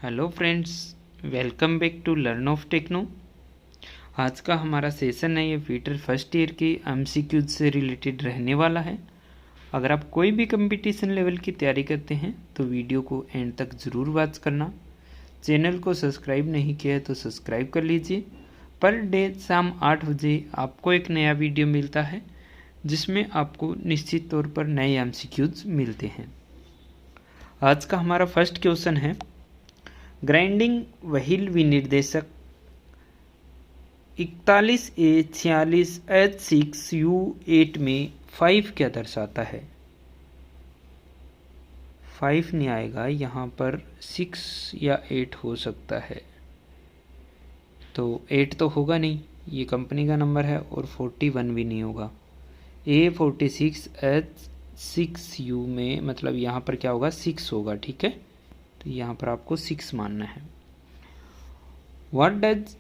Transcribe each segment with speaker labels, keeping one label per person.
Speaker 1: Hello friends, welcome back to learn of techno. आज का हमारा सेशन है ये फीटर फर्स्ट ईयर की एमसीक्यूज से रिलेटेड रहने वाला है। अगर आप कोई भी कंपटीशन लेवल की तैयारी करते हैं तो वीडियो को एंड तक ज़रूर वॉच करना। चैनल को सब्सक्राइब नहीं किया है तो सब्सक्राइब कर लीजिए। पर डे शाम 8 बजे आपको एक नया वीडियो मिलता है जिसमें आपको निश्चित तौर पर नए एमसीक्यूज मिलते हैं। आज का हमारा फर्स्ट क्वेश्चन है, ग्राइंडिंग व्हील विनिर्देशक 41A46H6U8 में 5 क्या दर्शाता है? 5 नहीं आएगा, यहाँ पर 6 या 8 हो सकता है। तो 8 तो होगा नहीं, ये कंपनी का नंबर है, और 41 भी नहीं होगा। A46H6U में मतलब यहाँ पर क्या होगा, 6 होगा। ठीक है, तो यहाँ पर आपको 6 मानना है। What does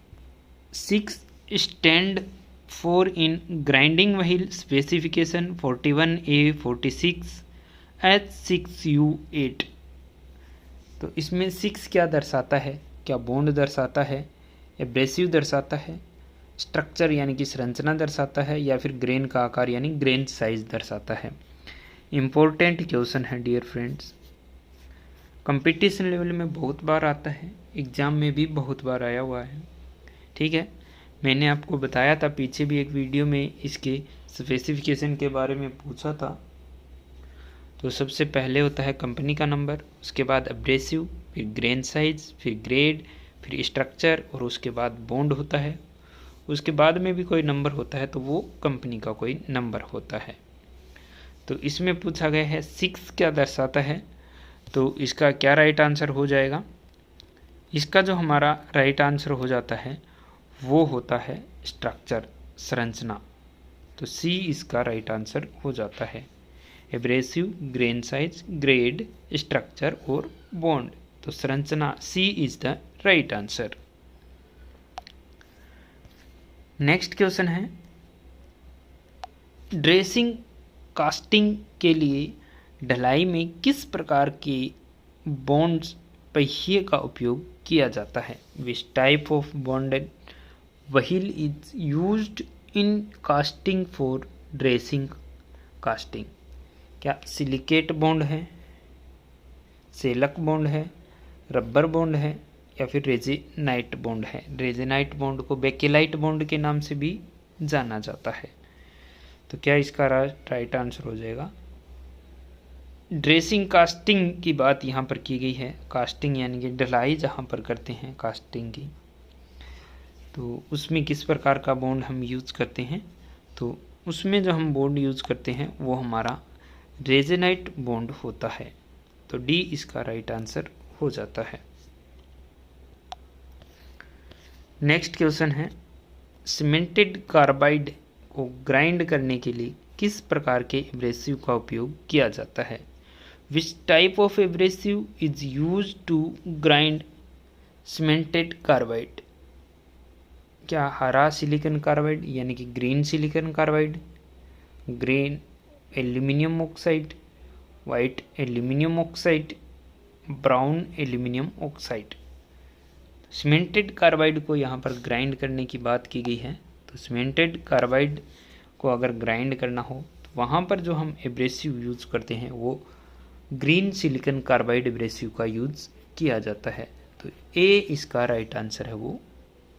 Speaker 1: 6 stand for in grinding wheel specification 41A46H6U8? तो इसमें 6 क्या दर्शाता है? क्या बॉन्ड दर्शाता है, एब्रेसिव दर्शाता है, स्ट्रक्चर यानी कि संरचना दर्शाता है, या फिर ग्रेन का आकार यानी ग्रेन साइज दर्शाता है? इम्पोर्टेंट क्वेश्चन है डियर फ्रेंड्स। कंपटीशन लेवल में बहुत बार आता है, एग्ज़ाम में भी बहुत बार आया हुआ है। ठीक है, मैंने आपको बताया था पीछे भी एक वीडियो में इसके स्पेसिफिकेशन के बारे में पूछा था। तो सबसे पहले होता है कंपनी का नंबर, उसके बाद एब्रेसिव, फिर ग्रेन साइज, फिर ग्रेड, फिर स्ट्रक्चर, और उसके बाद बॉन्ड होता है। उसके बाद में भी कोई नंबर होता है तो वो कंपनी का कोई नंबर होता है। तो इसमें पूछा गया है 6 क्या दर्शाता है, तो इसका क्या राइट आंसर हो जाएगा? इसका जो हमारा राइट आंसर हो जाता है वो होता है स्ट्रक्चर, संरचना। तो सी इसका राइट आंसर हो जाता है। Abrasive, grain size, grade, structure और बॉन्ड, तो संरचना C is the right answer. Next question है, ड्रेसिंग कास्टिंग के लिए ढलाई में किस प्रकार के बॉन्ड्स पहिए का उपयोग किया जाता है? Which type of bonded wheel is used in casting for dressing casting? क्या सिलिकेट बॉन्ड है, सेलक बॉन्ड है, रबर बॉन्ड है, या फिर रेजिनाइट बॉन्ड है? रेजिनाइट बॉन्ड को बेकेलाइट बॉन्ड के नाम से भी जाना जाता है। तो क्या इसका राइट आंसर हो जाएगा? ड्रेसिंग कास्टिंग की बात यहाँ पर की गई है। कास्टिंग यानी कि ढलाई जहाँ पर करते हैं कास्टिंग की, तो उसमें किस प्रकार का बॉन्ड हम यूज़ करते हैं? तो उसमें जो हम बॉन्ड यूज़ करते हैं वो हमारा रेजिनाइट बॉन्ड होता है। तो डी इसका राइट आंसर हो जाता है। नेक्स्ट क्वेश्चन है, सीमेंटेड कार्बाइड को ग्राइंड करने के लिए किस प्रकार के एब्रेसिव का उपयोग किया जाता है? Which type of abrasive is used to grind cemented carbide? क्या हरा सिलिकॉन कार्बाइड यानी कि green silicon carbide, green aluminium oxide, white aluminium oxide, brown aluminium oxide? Cemented carbide को यहाँ पर ग्राइंड करने की बात की गई है। तो सीमेंटेड कार्बाइड को अगर ग्राइंड करना हो तो वहाँ पर जो हम एब्रेसिव यूज़ करते हैं वो ग्रीन सिलिकॉन कार्बाइड एब्रेसिव का यूज़ किया जाता है। तो ए इसका राइट आंसर है वो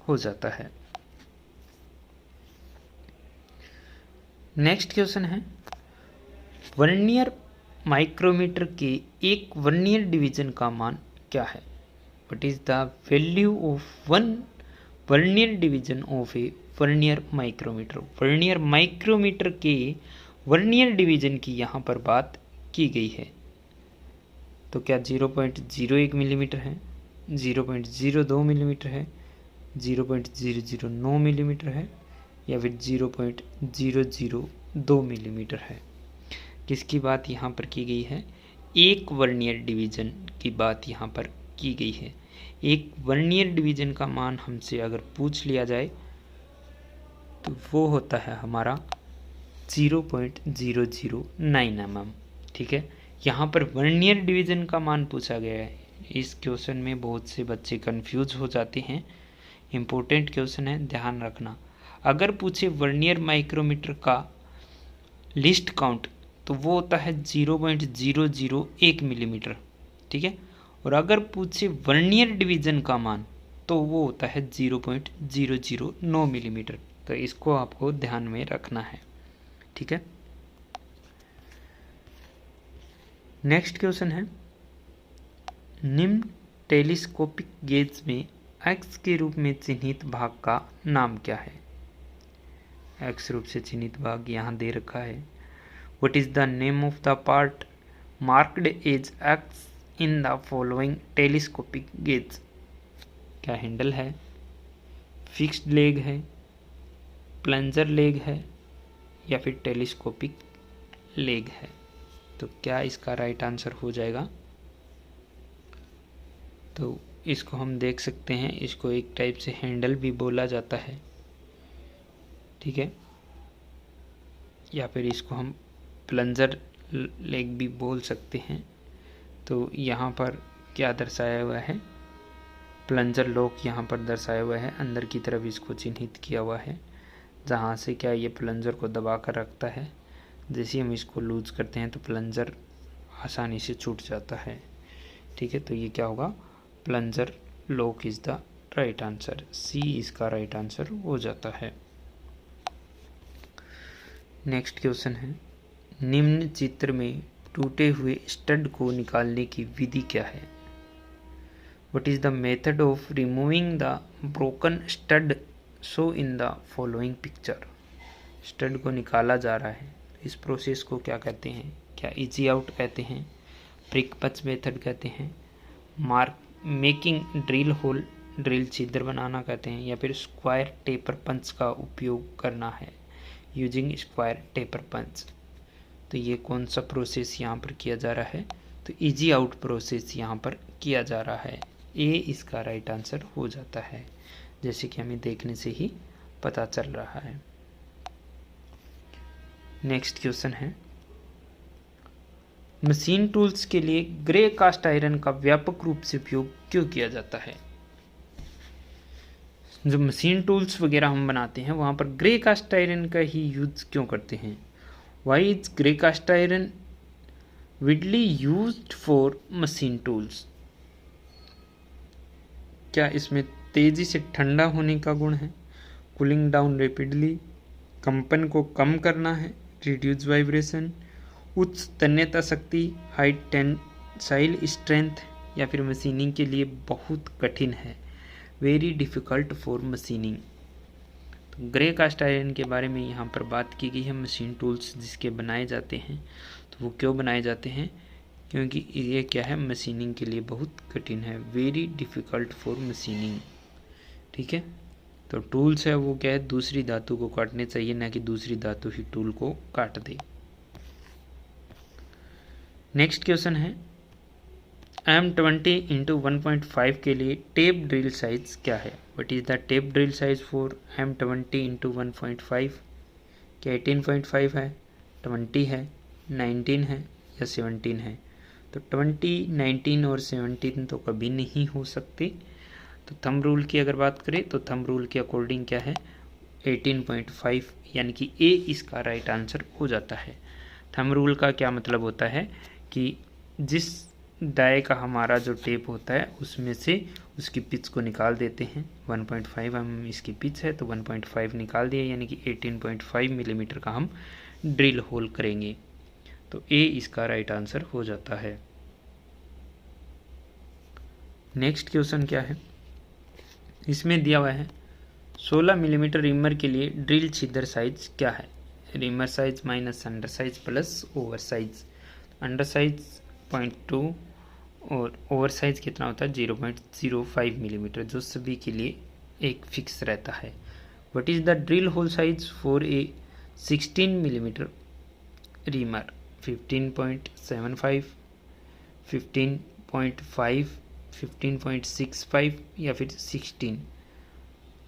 Speaker 1: हो जाता है। नेक्स्ट क्वेश्चन है, वर्नियर माइक्रोमीटर के एक वर्नियर डिवीजन का मान क्या है? What is the value of one vernier division of a vernier micrometer? Vernier micrometer के वर्नियर डिवीजन की यहाँ पर बात की गई है। तो क्या 0.01 मिलीमीटर है, 0.02 मिलीमीटर है, 0.009 मिलीमीटर है, या फिर 0.002 मिलीमीटर है? किसकी बात यहाँ पर की गई है? एक वर्नियर डिवीजन की बात यहाँ पर की गई है। एक वर्नियर डिवीजन का मान हमसे अगर पूछ लिया जाए तो वो होता है हमारा 0.009 mm। ठीक है, यहाँ पर वर्नियर डिवीजन का मान पूछा गया है, इस क्वेश्चन में बहुत से बच्चे कंफ्यूज हो जाते हैं। इम्पोर्टेंट क्वेश्चन है, ध्यान रखना। अगर पूछे वर्नियर माइक्रोमीटर का लिस्ट काउंट तो वो होता है 0.001 मिलीमीटर, ठीक है। और अगर पूछे वर्नियर डिवीजन का मान तो वो होता है 0.009 मिलीमीटर। तो इसको आपको ध्यान में रखना है, ठीक है। नेक्स्ट क्वेश्चन है, निम्न टेलीस्कोपिक गेज में एक्स के रूप में चिन्हित भाग का नाम क्या है? एक्स रूप से चिन्हित भाग यहाँ दे रखा है। What is the name of the part marked as X in the following telescopic gauge? क्या हैंडल है, फिक्स्ड लेग है, प्लंजर लेग है, या फिर टेलीस्कोपिक लेग है? तो क्या इसका राइट आंसर हो जाएगा? तो इसको हम देख सकते हैं, इसको एक टाइप से हैंडल भी बोला जाता है, ठीक है, या फिर इसको हम प्लंजर लेग भी बोल सकते हैं। तो यहाँ पर क्या दर्शाया हुआ है, प्लंजर लॉक यहाँ पर दर्शाया हुआ है, अंदर की तरफ इसको चिन्हित किया हुआ है, जहाँ से क्या ये प्लंजर को दबा कर रखता है। जैसे हम इसको लूज करते हैं तो प्लंजर आसानी से छूट जाता है, ठीक है। तो ये क्या होगा, plunger lock is the right answer, C इसका राइट आंसर हो जाता है। नेक्स्ट क्वेश्चन है, निम्न चित्र में टूटे हुए स्टड को निकालने की विधि क्या है? What is the method of removing the broken stud show in the following picture? Stud को निकाला जा रहा है, इस प्रोसेस को क्या कहते हैं? क्या इजी आउट कहते हैं, प्रिक पंच मेथड कहते हैं, mark making drill hole drill छिद्र बनाना कहते हैं, या फिर स्क्वायर टेपर पंच का उपयोग करना है, यूजिंग स्क्वायर टेपर पंच? तो ये कौन सा प्रोसेस यहाँ पर किया जा रहा है? तो इजी आउट प्रोसेस यहाँ पर किया जा रहा है, ए इसका राइट आंसर हो जाता है, जैसे कि हमें देखने से ही पता चल रहा है। नेक्स्ट क्वेश्चन है, मशीन टूल्स के लिए ग्रे कास्ट आयरन का व्यापक रूप से उपयोग क्यों किया जाता है? जो मशीन टूल्स वगैरह हम बनाते हैं वहाँ पर ग्रे कास्ट आयरन का ही यूज क्यों करते हैं? Why is grey cast iron widely used for machine tools? क्या इसमें तेजी से ठंडा होने का गुण है, कूलिंग डाउन रैपिडली, कंपन को कम करना है, रिड्यूस वाइब्रेशन, उच्च तन्यता शक्ति, हाई टेंसाइल स्ट्रेंथ, या फिर मशीनिंग के लिए बहुत कठिन है, वेरी डिफ़िकल्ट फॉर मशीनिंग? तो ग्रे कास्ट आयरन के बारे में यहाँ पर बात की गई है। मशीन टूल्स जिसके बनाए जाते हैं तो वो क्यों बनाए जाते हैं? क्योंकि ये क्या है, मशीनिंग के लिए बहुत कठिन है, वेरी डिफ़िकल्ट फॉर मशीनिंग, ठीक है। तो टूल्स है वो क्या है, दूसरी धातु को काटने चाहिए, ना कि दूसरी धातु ही टूल को काट दे। नेक्स्ट क्वेश्चन है, M20 इंटू 1.5 के लिए टेप ड्रिल साइज क्या है? What is the tape drill size for M20 into 1.5? क्या 18.5 है, 20 है, 19 है, या 17 है? तो 20, 19 और 17 तो कभी नहीं हो सकते। तो थंब रूल की अगर बात करें तो थंब रूल के अकॉर्डिंग क्या है, 18.5, यानी कि ए इसका राइट आंसर हो जाता है। थंब रूल का क्या मतलब होता है कि जिस डाई का हमारा जो टेप होता है उसमें से उसकी पिच को निकाल देते हैं। 1.5 हम इसकी पिच है तो 1.5 निकाल दिए, यानी कि 18.5 मिलीमीटर का हम ड्रिल होल करेंगे। तो ए इसका राइट आंसर हो जाता है। नेक्स्ट क्वेश्चन क्या है, इसमें दिया हुआ है 16 मिलीमीटर रिमर के लिए ड्रिल छिद्र साइज क्या है? Reamer size minus under size plus over size. Under size 0.2 और ओवर साइज कितना होता है 0.05 मिलीमीटर, जो सभी के लिए एक फिक्स रहता है। What is the drill hole size for a 16 millimetre reamer? 15.75, 15.5, 15.65 या फिर 16?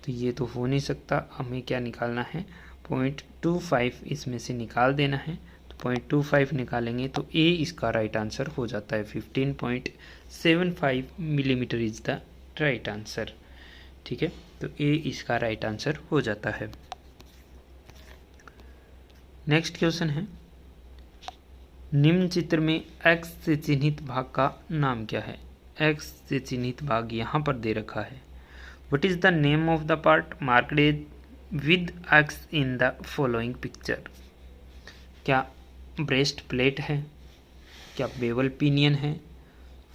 Speaker 1: तो ये तो हो नहीं सकता, हमें क्या निकालना है, 0.25 इसमें से निकाल देना है। तो 0.25 निकालेंगे तो ए इसका राइट आंसर हो जाता है। 15.75 millimetre is the right answer. ठीक है, तो ए इसका राइट आंसर हो जाता है। नेक्स्ट क्वेश्चन है, निम्न चित्र में एक्स से चिन्हित भाग का नाम क्या है। एक्स से चिन्हित भाग यहाँ पर दे रखा है। What is the name of the part marked with x in the following picture. क्या ब्रेस्ट प्लेट है, क्या बेवल पिनियन है,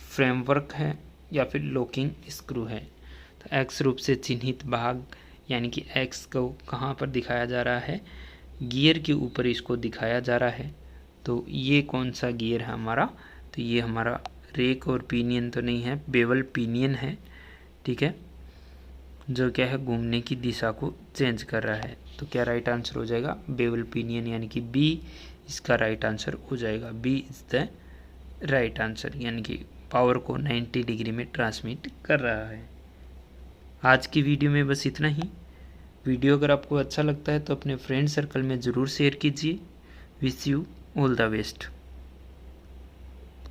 Speaker 1: फ्रेमवर्क है, या फिर लॉकिंग स्क्रू है। तो एक्स रूप से चिन्हित भाग यानी कि एक्स को कहाँ पर दिखाया जा रहा है, गियर के ऊपर इसको दिखाया जा रहा है। तो ये कौन सा गियर है हमारा, तो ये हमारा रेक और पिनियन तो नहीं है, बेवल पिनियन है। ठीक है, जो क्या है घूमने की दिशा को चेंज कर रहा है। तो क्या राइट आंसर हो जाएगा, बेवल पिनियन यानी कि बी इसका राइट आंसर हो जाएगा। B is the right answer, यानी कि पावर को 90 डिग्री में ट्रांसमिट कर रहा है। आज की वीडियो में बस इतना ही। वीडियो अगर आपको अच्छा लगता है तो अपने फ्रेंड सर्कल में ज़रूर शेयर कीजिए। Wish you all the best.